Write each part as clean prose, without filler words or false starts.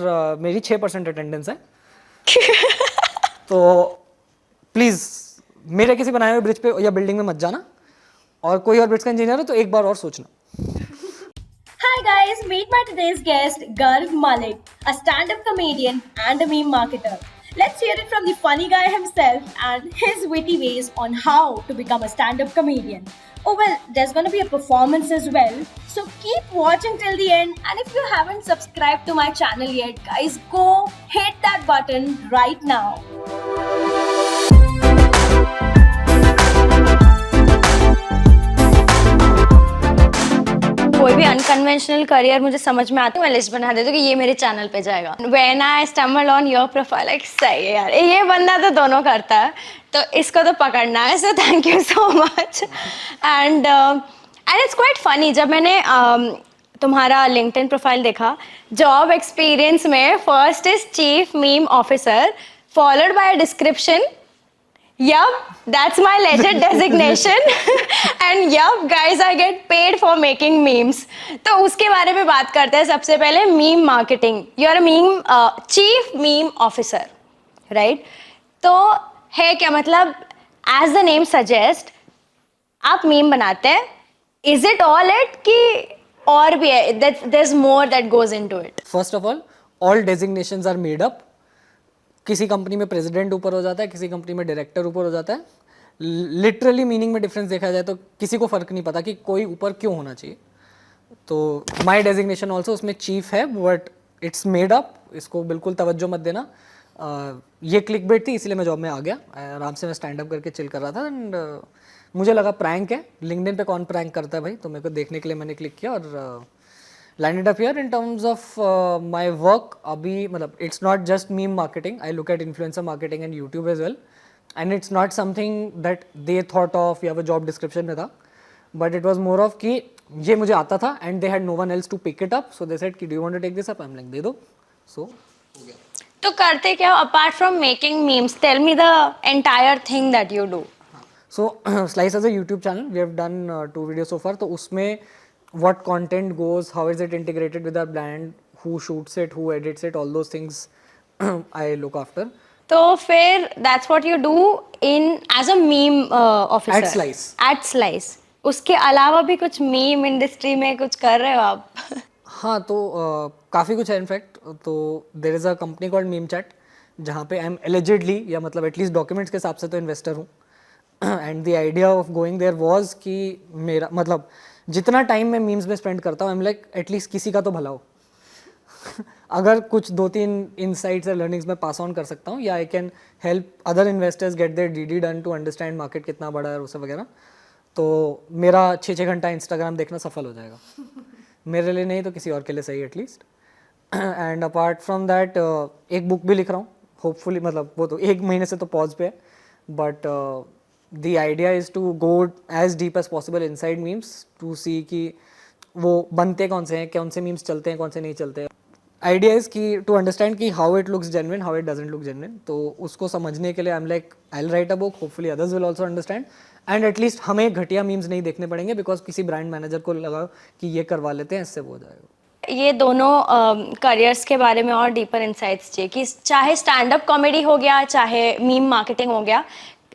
मेरी 6% अटेंडेंस है तो प्लीज़ मेरे किसी बनाए हुए ब्रिज पे या बिल्डिंग में मत जाना, और कोई और ब्रिज का इंजीनियर हो तो एक बार और सोचना। Hi guys, meet my today's guest, Garv Malik, a stand-up comedian and a meme marketer. Let's hear it from the funny guy himself and his witty ways on how to become a stand-up comedian. Oh well, there's gonna be a performance as well, so keep watching till the end. And if you haven't subscribed to my channel yet, guys, go hit that button right now. कोई भी unconventional career मुझे समझ में आता है, मैं list बना देती हूँ कि ये मेरे चैनल पे जाएगा। When I stumble on your profile, like सही है यार, ये बंदा तो दोनों करता है, तो इसको तो पकड़ना है। So thank you so much. And it's quite funny, जब मैंने तुम्हारा LinkedIn प्रोफाइल देखा, जॉब एक्सपीरियंस में first is chief meme officer, followed by description, yup, that's my legit designation. And yup, guys, I get paid for making memes. तो उसके बारे में बात करते हैं। सबसे पहले meme marketing, you are a meme chief meme officer, right? तो है क्या मतलब, एज द नेम सजेस्ट, आप मीम बनाते हैं, इज इट ऑल इट कि और भी है, there is more that goes into it? First of all designations are made up. किसी कंपनी में प्रेसिडेंट ऊपर हो जाता है, किसी कंपनी में डायरेक्टर ऊपर हो जाता है। लिटरली मीनिंग में डिफरेंस देखा जाए तो किसी को फर्क नहीं पता कि कोई ऊपर क्यों होना चाहिए। तो माय डेजिग्नेशन ऑल्सो उसमें चीफ है, बट इट्स मेड अप, इसको बिल्कुल तवज्जो मत देना। ये क्लिक बेट थी, इसलिए मैं जॉब में आ गया। आराम से मैं स्टैंड अप करके चिल कर रहा था, एंड मुझे लगा प्रैंक है, लिंक्डइन पे कौन प्रैंक करता है भाई, तो मेरे को देखने के लिए मैंने क्लिक किया और landed up here. In terms of my work, अभी मतलब it's not just meme marketing. I look at influencer marketing and YouTube as well, and it's not something that they thought of या वो job description में था, but it was more of कि ये मुझे आता था and they had no one else to pick it up, so they said कि do you want to take this up? I'm like दे दो, so हो गया। तो करते क्या apart from making memes? Tell me the entire thing that you do. So Slice as a YouTube channel, we have done 2 videos so far. तो उसमें what content goes, how is it integrated with our brand, who shoots it, who edits it, all those things I look after. तो फिर that's what you do in as a meme officer. At Slice. At Slice. उसके अलावा भी कुछ meme industry में कुछ कर रहे हो आप? हाँ, तो काफ़ी कुछ है इनफैक्ट। तो there is a company called meme chat, जहाँ पे आई एम एलिजिडली, या मतलब एटलीस्ट डॉक्यूमेंट्स के हिसाब से तो इन्वेस्टर हूँ। And the idea of going there was कि मेरा मतलब जितना टाइम मैं मीम्स में स्पेंड करता हूँ, आई एम लाइक एटलीस्ट किसी का तो भला हो। अगर कुछ 2-3 इनसाइट्स या लर्निंग्स में पास ऑन कर सकता हूँ, या I can help other investors get their DD done to understand market कितना बड़ा है उसे वगैरह, तो मेरा 6-6 घंटा इंस्टाग्राम देखना सफल हो जाएगा। मेरे लिए नहीं तो किसी और के लिए सही at least. And apart from that एक बुक भी लिख रहा हूँ होपफुली, मतलब वो तो 1 महीने से तो पॉज पे है, but the idea is to go as deep as possible inside memes to see कि वो बनते कौन से हैं, कौन से memes चलते हैं, कौन से नहीं चलते हैं। Idea is कि to understand कि how it looks genuine, how it doesn't look genuine। तो उसको समझने के लिए I'm like I'll write a book, hopefully others will also understand, and at least हमें घटिया memes नहीं देखने पड़ेंगे because किसी brand manager को लगा कि ये करवा लेते हैं, इससे वो हो जाएगा। ये दोनों करियर्स के बारे में और डीपर इंसाइट्स चाहिए कि चाहे स्टैंड अप कॉमेडी हो गया, चाहे मीम मार्केटिंग हो गया,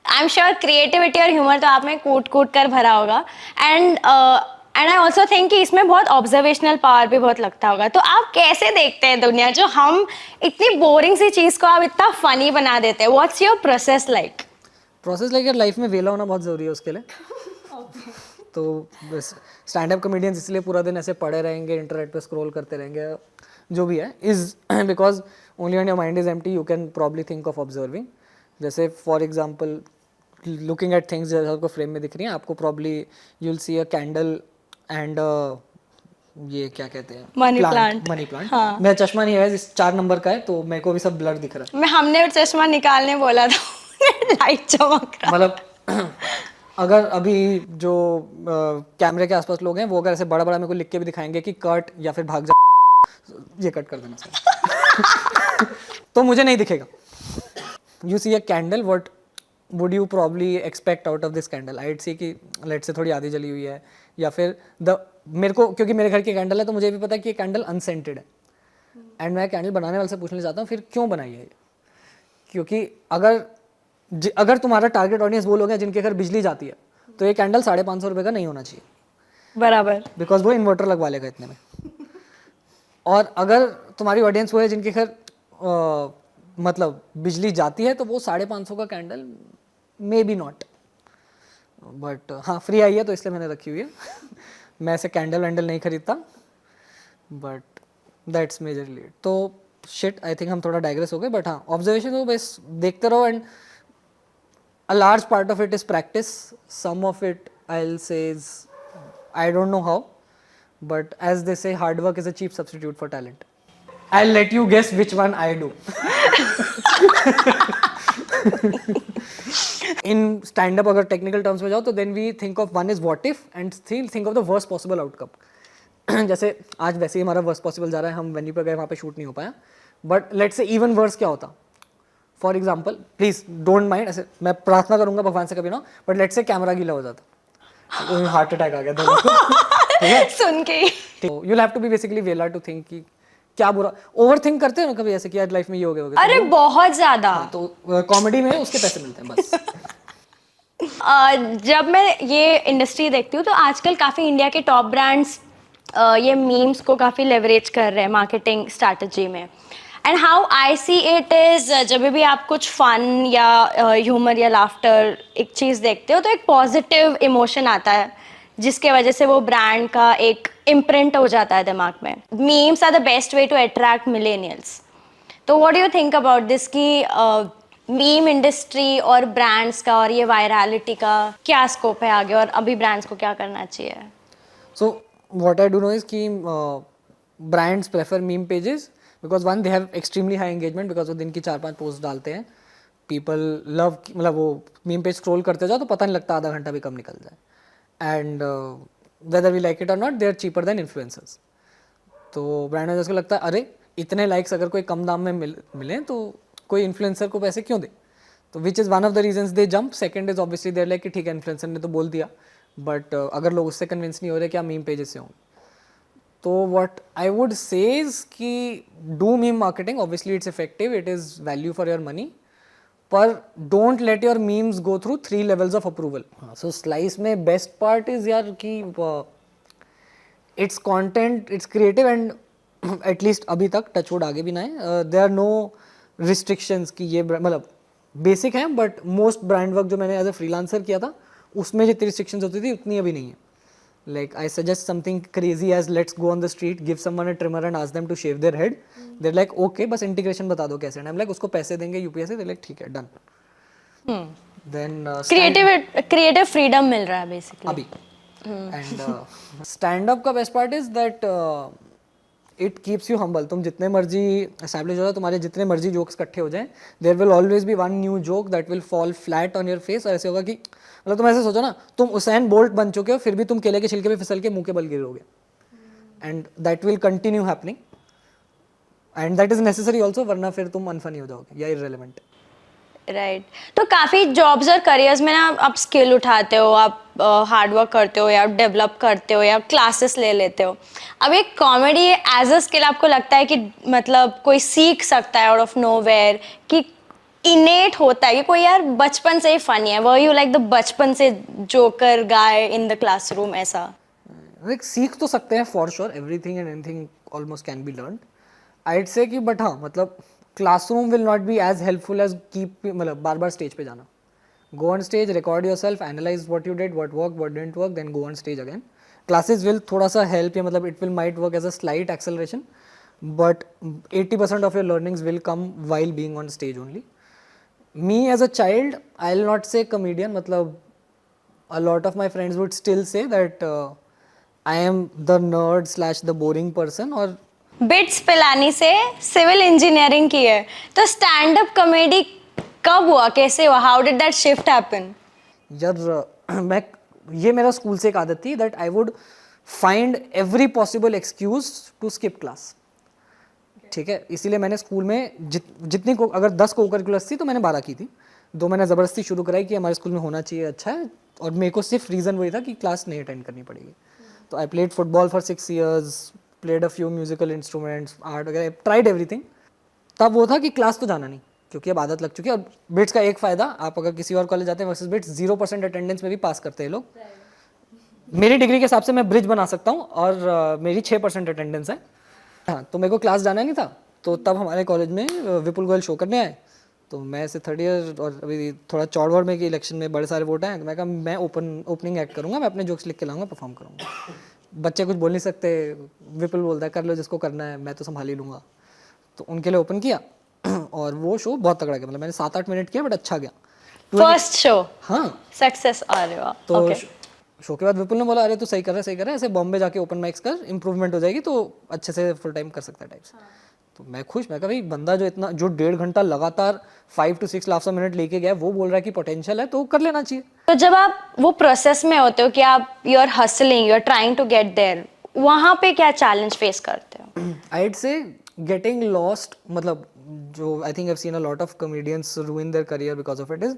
आई एम श्योर क्रिएटिविटी और ह्यूमर तो आप में कूट कूट कर भरा होगा। एंड आई ऑल्सो थिंक कि इसमें बहुत ऑब्जर्वेशनल पावर भी बहुत लगता होगा। तो आप कैसे देखते हैं दुनिया, जो हम इतनी बोरिंग सी चीज़ को आप इतना फनी बना देते हैं? What's your process like? Process like यार, लाइफ में वेला होना बहुत ज़रूरी है उसके लिए। तो बस स्टैंड अप कॉमेडियंस इसलिए पूरा दिन ऐसे पड़े रहेंगे, इंटरनेट पे स्क्रॉल करते रहेंगे, जो भी है, is because only when your mind is empty you can probably think of observing. जैसे for example looking at things, जैसे आपको फ्रेम में दिख रही हैं, आपको probably you will see a candle and ये क्या कहते हैं, मनी प्लांट। Money plant. हाँ। मेरा चश्मा नहीं है, इस 4 नंबर का है, तो मेरे को भी सब ब्लर दिख रहा है। हमने चश्मा निकालने बोला था। लाइट चमक रहा। मतलब अगर अभी जो कैमरे के आसपास लोग हैं, वो अगर ऐसे बड़ा बड़ा मेरे को लिख के भी दिखाएंगे कि कट या फिर भाग जा, ये कट कर देना चाहिए। तो मुझे नहीं दिखेगा। You see a candle, what would you probably expect out of this candle? I'd say कि लेट से थोड़ी आधी जली हुई है, या फिर मेरे को, क्योंकि मेरे घर की कैंडल है तो मुझे भी पता है कि ये कैंडल अनसेंटेड है, एंड मैं कैंडल बनाने वाले से पूछना चाहता हूँ फिर क्यों बनाई है ये? क्योंकि अगर तुम्हारा टारगेट ऑडियंस वो लोग हैं जिनके घर बिजली जाती है तो ये कैंडल 550 रुपये का नहीं होना चाहिए, बराबर। बिकॉज वो इन्वर्टर लगवा लेगा इतने में। और अगर तुम्हारी ऑडियंस वो है जिनके घर मतलब बिजली जाती है तो वो 550 का candle may be not, but हाँ फ्री आई है तो इसलिए मैंने रखी हुई है। मैं ऐसे कैंडल वैंडल नहीं खरीदता, बट दैट्स मेजरली इट। तो शिट आई थिंक हम थोड़ा डाइग्रेस हो गए, बट हाँ ऑब्जर्वेशन तो बस देखते रहो, and a large part of it is practice. Some of it I'll say is I don't know how, but as they say, hard work is a cheap substitute for talent. I'll let you guess which one I do. In stand up अगर technical terms में जाओ तो then we think of one is what if and think of the worst possible outcome. जैसे आज वैसे ही हमारा worst possible जा रहा है, हम वेन्यू पे गए, वहाँ पे शूट नहीं हो पाया, but let's say even worse क्या होता। For example please don't mind, ऐसे मैं प्रार्थना करूंगा भगवान से कभी ना, बट लेट्स से कैमरा गीला हो जाता, हार्ट अटैक आ गया दोनों को। सुन के तो you will have to be basically वेला टू थिंक कि क्या बुरा, ओवर थिंक करते हो ना कभी ऐसे कि यार लाइफ में ये हो गया, अरे बहुत ज्यादा। तो कॉमेडी में उसके पैसे मिलते हैं बस। जब मैं ये इंडस्ट्री देखती हूँ तो आजकल काफ़ी इंडिया के टॉप ब्रांड्स ये मीम्स को काफ़ी लेवरेज कर रहे हैं मार्केटिंग स्ट्रैटेजी में। And how I see it is, जब भी आप कुछ फन या ह्यूमर या लाफ्टर एक चीज़ देखते हो तो एक पॉजिटिव इमोशन आता है जिसके वजह से वो ब्रांड का एक इम्प्रिंट हो जाता है दिमाग में। Memes are the best way to attract millennials. तो what do you think about this कि मीम इंडस्ट्री और ब्रांड्स का और ये वायरलिटी का क्या स्कोप है आगे, और अभी ब्रांड्स को क्या करना चाहिए? So what I do know is कि brands prefer meme pages because when they have extremely high engagement, because वो दिन की 4-5 पोस्ट डालते हैं, पीपल लव, मतलब वो मीम पेज स्क्रॉल करते जाओ तो पता नहीं लगता आधा घंटा भी कम निकल जाए, and whether we like it और not they are cheaper than influencers. तो ब्रांड मैनेजर्स को लगता है अरे इतने लाइक्स अगर कोई कम दाम में मिले तो कोई इन्फ्लुएंसर को पैसे क्यों दे, तो which is one of the reasons they jump. Second is obviously there like कि ठीक है इन्फ्लुएंसर ने तो बोल दिया, बट अगर लोग उससे कन्विंस नहीं हो रहे क्या मीम पेजेस से होंगे, तो what I would say is कि do meme marketing, obviously it's effective, it is value for your money, पर don't let your memes go through 3 levels of approval. So Slice में बेस्ट पार्ट इज यार कि it's content, it's creative, and at least अभी तक touchwood आगे भी ना है, देयर आर नो रिस्ट्रिक्शंस कि ये मतलब बेसिक है, बट मोस्ट ब्रांड वर्क जो मैंने एज ए फ्रीलांसर किया था उसमें जितनी रिस्ट्रिक्शंस होती थी उतनी अभी नहीं है। Like I suggest something crazy as let's go on the street, give someone a trimmer and ask them to shave their head. They're like okay, बस integration बता दो कैसे, and I'm like उसको पैसे देंगे यूपीआई से, they're like ठीक है done. Then क्रिएटिव फ्रीडम मिल रहा है बेसिकली अभी, and stand up का best part is that it keeps you humble. तुम जितने मर्जी establish हो जाओ, तुम्हारे जितने मर्जी jokes इकट्ठे हो जाएं, there will always be one new joke that will fall flat on your face, और ऐसे होगा कि मतलब तुम ऐसे सोचो ना, तुम उसैन बोल्ट बन चुके हो फिर भी तुम केले के छिलके पे फिसल के मुंह के बल गिरोगे, and that will continue happening, and that is necessary also, वरना फिर तुम अनफनी हो जाओगे या इररिलेवेंट। राइट तो काफ़ी जॉब्स और करियर्स में ना आप स्किल उठाते हो, आप हार्ड वर्क करते हो या डेवलप करते हो या क्लासेस ले लेते हो। अब एक कॉमेडी एज अ स्किल आपको लगता है कि मतलब कोई सीख सकता है आउट ऑफ नोवेयर, कि इनेट होता है कि कोई यार बचपन से ही फनी है, वो यू लाइक द बचपन से joker guy in the classroom ऐसा? लाइक सीख तो सकते हैं for sure, everything and anything almost can be learned, I'd say, but हाँ मतलब classroom will not be as helpful as keep, मतलब बार बार स्टेज पे जाना। Go on stage, record yourself, analyse what you did, what work, what didn't work, then go on stage again. Classes will थोड़ा सा help, या मतलब it will might work as a slight acceleration, but 80% of your learnings will come while being on stage only. Me as a child, I'll not say comedian, मतलब a lot of my friends would still say that I am the nerd / the boring person, और bits Pilani से civil engineering की है, तो stand up comedy कब हुआ, कैसे हुआ, how did that shift happen? यार मैं, ये मेरा स्कूल से एक आदत थी that I would find every possible excuse to skip class. ठीक है, इसीलिए मैंने स्कूल में जितनी को, अगर 10 को करिकुलर्स थी तो मैंने 12 की थी, 2 मैंने ज़बरदस्ती शुरू कराई कि हमारे स्कूल में होना चाहिए, अच्छा है, और मेरे को सिर्फ रीज़न वही था कि क्लास नहीं अटेंड करनी पड़ेगी। तो I played football for 6 years, played a few musical instruments, art वगैरह, ट्राइड एवरीथिंग। तब वो था कि क्लास तो जाना नहीं, क्योंकि अब आदत लग चुकी है। और बिट्स का एक फ़ायदा, आप अगर किसी और कॉलेज जाते हैं वर्सेस बिट्स, 0% अटेंडेंस में भी पास करते हैं लोग। मेरी डिग्री के हिसाब से मैं ब्रिज बना सकता हूँ, और मेरी 6% अटेंडेंस है। हाँ, तो मेरे को क्लास जाना नहीं था, तो तब हमारे कॉलेज में विपुल गोयल शो करने आए। तो मैं ऐसे 3rd ईयर, और अभी थोड़ा चौड़गढ़ में की इलेक्शन में बड़े सारे वोट आए, तो मैं कहा मैं ओपनिंग एक्ट करूँगा, मैं अपने जोक्स लिख के लाऊंगा, परफॉर्म करूँगा। बच्चे कुछ बोल नहीं सकते, विपुल बोलता है कर लो जिसको करना है, मैं तो संभाल ही लूँगा। तो उनके लिए ओपन किया और वो शो बहुत तगड़ा गया, मतलब मैंने 7-8 मिनट किया, बट अच्छा गया। फर्स्ट शो हाँ, सक्सेस। अरे वाह। तो ओके, शो के बाद विपुल ने बोला अरे तू सही कर रहा है, सही कर रहा है, ऐसे बॉम्बे जाके ओपन माइक्स कर, इंप्रूवमेंट हो जाएगी तो अच्छे से फुल टाइम कर सकता है टाइप्स। तो मैं खुश, मैं कहा भाई बंदा जो 1.5 घंटा लगातार 5 to 6 लाफ्स अ मिनट लेके गया, वो बोल रहा है कि पोटेंशियल है, तो कर लेना चाहिए। तो जब आप वो प्रोसेस में होते हो कि आप you are hustling, you are trying to get there, वहां पे क्या चैलेंज फेस करते हो? I'd say getting lost, मतलब जो I think I've seen a lot of comedians ruin their career because of it is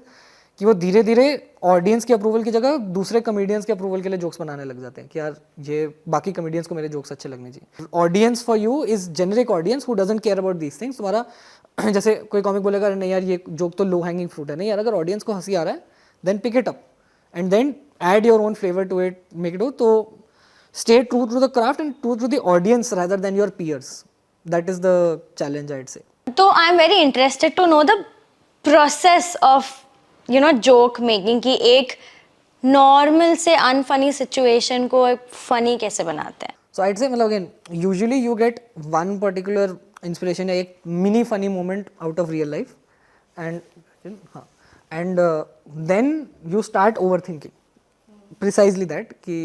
कि वो धीरे धीरे ऑडियंस के अप्रूवल की जगह दूसरे कॉमेडियंस के अप्रूवल के लिए जोक्स बनाने लग जाते हैं कि यार ये बाकी कॉमेडियंस को मेरे जोक्स अच्छे लगने चाहिए। Audience for you is generic audience who doesn't care about these things. तुम्हारा जैसे कोई कॉमिक बोलेगा नहीं यार ये जोक तो लो हैंगिंग फ्रूट है, नहीं यार, अगर ऑडियंस को हंसी आ रहा है then pick it up and then add your own flavour to it, make it. तो stay true to the craft and true to the audience rather than your peers. That is the challenge, I'd say. तो I am very interested to know the process of you know joke making, कि एक normal से unfunny situation को एक funny कैसे बनाते हैं? So I'd say, मतलब again, usually you get one particular inspiration, एक mini funny moment out of real life, and then you start overthinking. Precisely that कि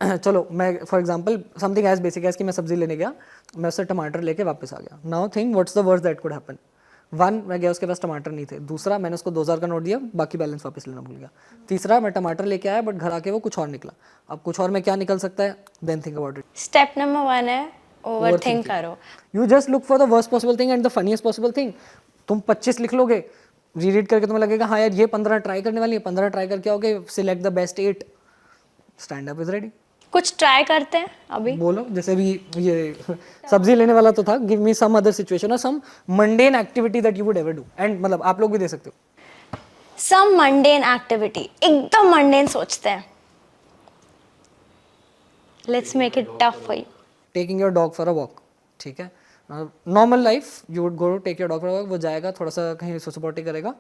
चलो मैं for example something as basic as कि मैं सब्जी लेने गया, मैं उससे टमाटर लेके वापस आ गया। Now think what's the worst that could happen. 1, मैं गया उसके पास टमाटर नहीं थे। 2, मैंने उसको 2000 का नोट दिया, बाकी बैलेंस वापस लेना भूल गया। 3, मैं टमाटर लेके आया बट घर आके वो कुछ और निकला। अब कुछ और में क्या निकल सकता है, then think about it. Step number 1 है ओवरथिंक करो। You just look for the worst possible thing and the funniest possible thing. तुम 25 लिख लोगे, रीड करके तुम्हें लगेगा हाँ यार ये 15 ट्राई करने वाली है, 15 ट्राई करके आओगे, select the best 8, stand up is ready. कुछ ट्राई करते हैं अभी? बोलो, जैसे भी ये सब्जी लेने वाला तो था, give me some other situation और some mundane activity that you would ever do, and मतलब आप लोग भी दे सकते हो। सम मंडेन एक्टिविटी, एकदम मंडेन सोचते हैं। Let's make it tough for you. Taking your dog for a walk, ठीक है। Normal life you would go take your dog for a walk, वो जाएगा थोड़ा सा कहीं सुसुपोटी करेगा,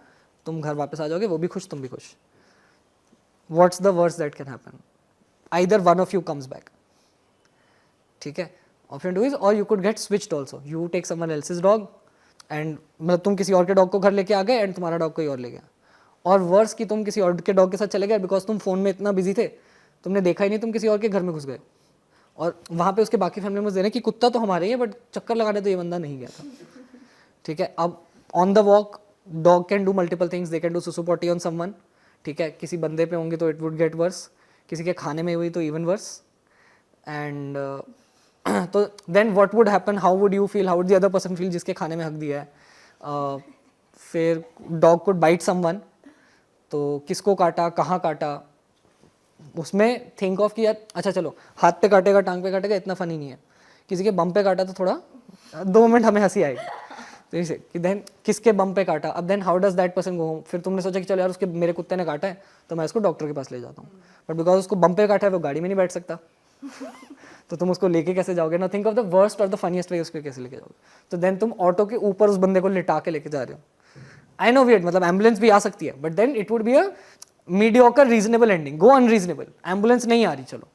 तुम घर वापस आ जाओगे, वो भी खुश तुम भी खुश। What's the worst that can happen? either one of you comes back, ठीक है। option 2 is, or you could get switched also, you take someone else's dog and मतलब तुम किसी और के डॉग को घर लेके आ गए एंड तुम्हारा डॉग कोई और ले गया। और वर्स कि तुम किसी और के डॉग के साथ चले गए बिकॉज तुम फोन में इतना बिजी थे, तुमने देखा ही नहीं, तुम किसी और के घर में घुस गए और वहाँ पे उसके बाकी फैमिली मेंबर्स दे रहे हैं कि कुत्ता तो हमारे ही है बट चक्कर लगाने तो ये बंदा नहीं गया था, ठीक है। अब on the walk dog can do multiple things, they can do सुसु पॉटी ऑन समवन, ठीक है। किसी बंदे पे होंगे तो इट वुड गेट वर्स, किसी के खाने में हुई तो इवन वर्स। एंड तो then what would happen, how would you feel, how would the other person feel जिसके खाने में हक दिया है। फिर डॉग कुड बाइट समवन, तो किसको काटा, कहाँ काटा, उसमें थिंक ऑफ कि यार अच्छा चलो हाथ पे काटेगा, टांग पे काटेगा, इतना फनी नहीं है। किसी के बम पे काटा तो थोड़ा 2 मिनट हमें हंसी आएगी, तो इसे कि देन किसके बम पे काटा, अब then how does that person go home. फिर तुमने सोचा कि चलो यार उसके मेरे कुत्ते ने काटा है तो मैं इसको डॉक्टर के पास ले जाता हूँ, बट बिकॉज उसको बम पे काटा है वो गाड़ी में नहीं बैठ सकता तो तुम उसको लेके कैसे जाओगे ना। थिंक ऑफ द वर्स्ट और द फनीएस्ट वे उसको कैसे लेके जाओगे। तो देन तुम ऑटो के ऊपर उस बंदे को लिटा के लेके जा रहे हो। आई नो वियर्ड, मतलब एम्बुलेंस भी आ सकती है but then it would be a mediocre reasonable ending. Go unreasonable, ambulance नहीं आ रही, चलो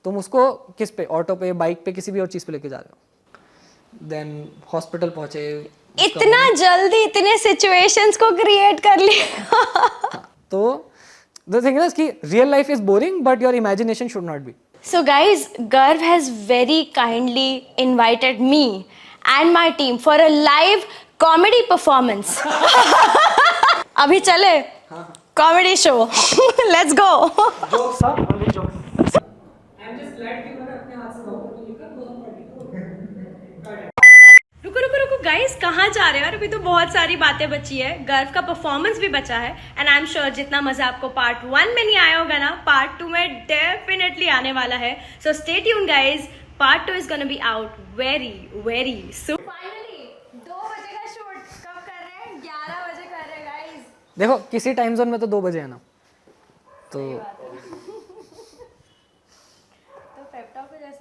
तुम उसको किस पे, ऑटो पे, बाइक पे, किसी भी और चीज़ पे लेके जा रहे हो। देन हॉस्पिटल पहुंचे, इतना जल्दी इतने सिचुएशंस को क्रिएट कर लिया तो द थिंग इज कि real life is boring but your imagination should not be. So guys, Garv has very kindly invited me and my team for a live comedy performance. अभी चले comedy show. Let's go. Jokes up, only jokes. I'm just glad कि मैंने अपने हाथ से बहुत लिखा तो रुको गाइस, कहाँ जा रहे हो यार? अभी तो बहुत सारी बातें बची है, गर्व का परफॉर्मेंस भी बचा है एंड आई एम श्योर जितना मजा आपको पार्ट 1 में नहीं आया होगा ना, पार्ट 2 में डेफिनेटली आने वाला है। So stay tuned guys, Part 2 is gonna be out very soon. Finally 2 बजे का शूट कब कर रहे हैं? 11 बजे कर रहे हैं गाइस. देखो किसी टाइम जोन में तो 2 बजे है ना, तो